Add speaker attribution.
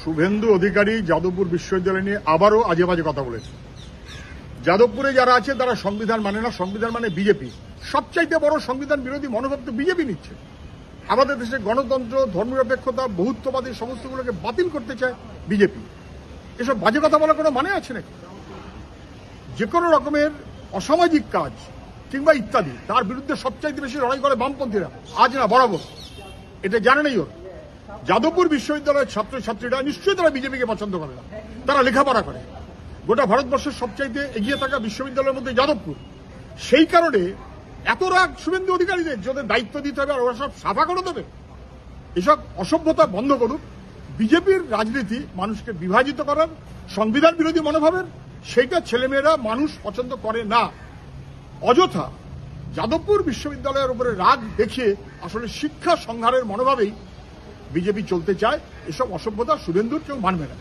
Speaker 1: শুভেন্দু অধিকারী যাদবপুর বিশ্ববিদ্যালয় নিয়ে আবারও আজে বাজে কথা বলেছে। যাদবপুরে যারা আছে তারা সংবিধান মানে না, সংবিধান মানে বিজেপি। সবচাইতে বড় সংবিধান বিরোধী মনোভাব তো বিজেপি নিচ্ছে। আমাদের দেশে গণতন্ত্র, ধর্মনিরপেক্ষতা, বহুত্ববাদী সমস্তগুলোকে বাতিল করতে চায় বিজেপি। এসব বাজে কথা বলার কোনো মানে আছে নাকি? যে কোনো রকমের অসামাজিক কাজ কিংবা ইত্যাদি তার বিরুদ্ধে সবচাইতে বেশি লড়াই করে বামপন্থীরা, আজ না বরাবর। এটা জানে নাই ওর। যাদবপুর বিশ্ববিদ্যালয়ের ছাত্রছাত্রীরা নিশ্চয়ই তারা বিজেপিকে পছন্দ করে না, তারা লেখাপড়া করে। গোটা ভারতবর্ষের সবচাইতে এগিয়ে থাকা বিশ্ববিদ্যালয়ের মধ্যে যাদবপুর। সেই কারণে এত রাগ শুভেন্দু অধিকারীদের, যাদের দায়িত্ব দিতে হবে আর ওরা সব সাফা করে দেবে। এসব অসভ্যতা বন্ধ করুক। বিজেপির রাজনীতি মানুষকে বিভাজিত করার, সংবিধান বিরোধী মনোভাবের, সেইটা ছেলেমেয়েরা মানুষ পছন্দ করে না। অযথা যাদবপুর বিশ্ববিদ্যালয়ের উপরে রাগ দেখিয়ে আসলে শিক্ষা সংহারের মনোভাবেই বিজেপি চলতে চায়। এসব অসভ্যতা শুভেন্দুর কেউ মানবে না।